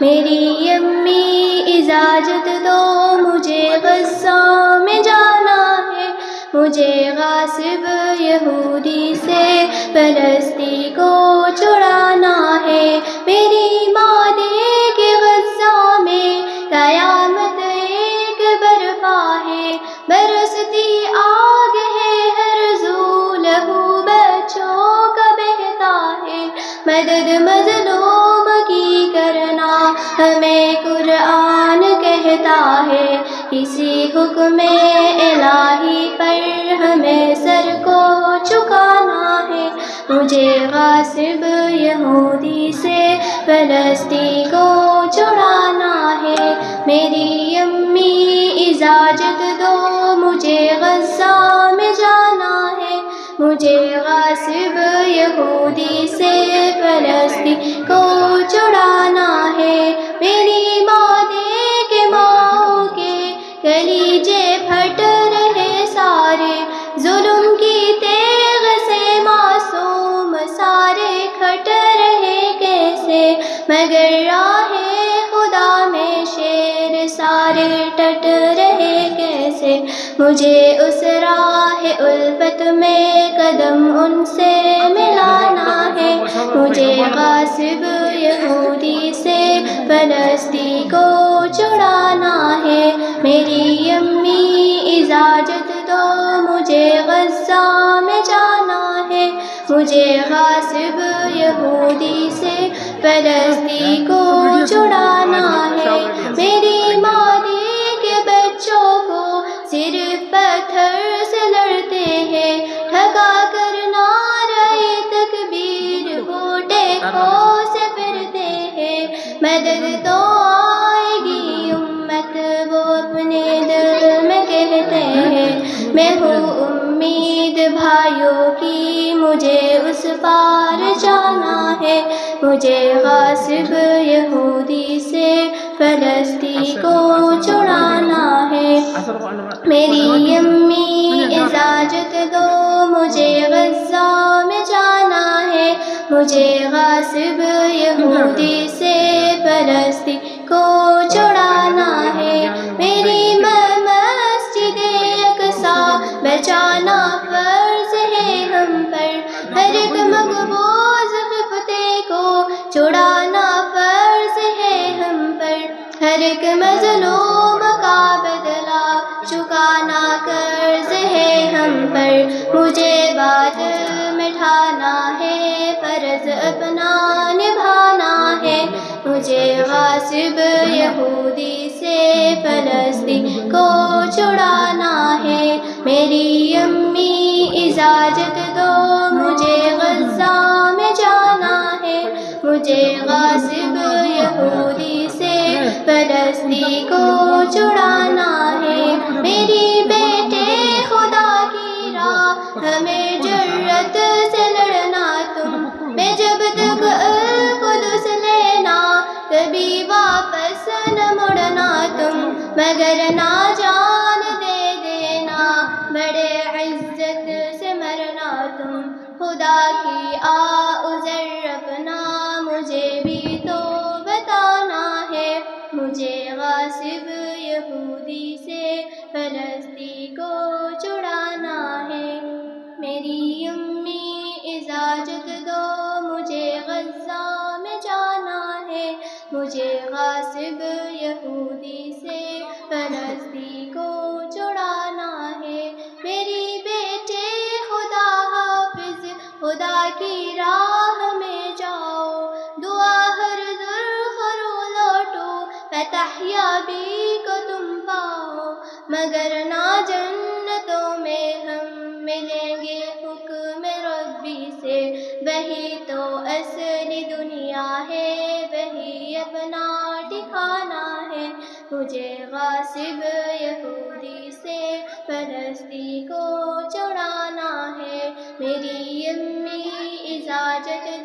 میری امی اجازت دو مجھے غزہ میں جانا ہے، مجھے غاصب یہودی سے فلسطین کو چھڑانا ہے۔ میری ماں دے کہ غزہ میں قیامت ایک برپا ہے، برستی آگ ہے ہر ذو لہو بچوں کا بہتا ہے، مدد مظلوم کی کرنا ہمیں قرآن کہتا ہے، کسی حکم الہی پر ہمیں سر کو جھکانا ہے، مجھے غاصب یہودی سے فلسطین کو چھڑانا ہے۔ میری امی اجازت دو مجھے غزہ میں جانا ہے، مجھے غاصب یہودی سے فلسطین کو چھڑانا ہے۔ میری ماں دے کہ ماؤں کے کلیجے پھٹ رہے سارے، ظلم کی تیغ سے معصوم سارے کھٹ رہے کیسے، مگر راہ خدا میں شیر سارے ٹٹ رہے کیسے، مجھے اس راہ الفت میں قدم ان سے ملانا ہے، مجھے غاصب یہودی سے فلسطین کو چھڑانا ہے۔ میری امی اجازت دو مجھے غزہ میں جانا ہے، مجھے غاصب یہودی سے فلسطین کو چھڑانا ہے۔ میری ماں دے کہ بچوں کو صرف پتھر سے لڑتے ہیں، ٹھگا کر نعرہ تکبیر گھوٹے کھو سے پھرتے ہیں، مدد تو آئے گی امت وہ اپنے دل میں کہتے ہیں، میں ہوں امید بھائیوں کی مجھے اس پار جانا ہے، مجھے غاصب یہودی سے فلسطین کو چھڑانا ہے۔ میری امی اجازت دو مجھے غزہ میں جانا ہے، مجھے غاصب یہودی سے فلسطین کو چھڑانا ہے۔ میری مسجد اقصی بچانا فرض ہے ہم پر، ہر ایک مقبوض خفتے کو چھڑانا فرض ہے ہم پر، ہر ایک مظلوم کا بدلہ چکانا قرض ہے ہم پر، مجھے بادل مٹھانا ہے فرض اپنا نبھانا ہے، مجھے غاصب یہودی سے فلسطین کو چھڑانا ہے۔ میری امی اجازت دو مجھے غزہ میں جانا ہے، مجھے غاصب یہودی سے فلسطین کو چھڑانا ہے۔ میری بیٹے خدا کی راہ ہمیں جرأت سے لڑنا تم، میں جب تک القدس لینا کبھی واپس نہ مڑنا تم، مگر نہ جان دے دینا بڑے عزت سے مرنا تم، خدا کی عذر اپنا مجھے بھی تو بتانا ہے، مجھے غاصب یہودی سے فلسطین کو چھڑانا ہے۔ میری امی اجازت دو مجھے غزہ میں جانا ہے، مجھے غاصب یہودی سے فلسطین کو چھڑانا ہے۔ میری بیٹے خدا حافظ خدا کی راہ میں جاؤ، دعا ہر ذوالخرو لوٹو فتح یابی کو تم پاؤ، مگر نہ جنتوں میں ہم ملیں گے حکم ربی سے، وہی تو اصلی دنیا ہے وہی اپنا ٹھکانا ہے، مجھے غاصب یہودی سے فلسطین کو چھڑانا ہے۔ میری امی اجازت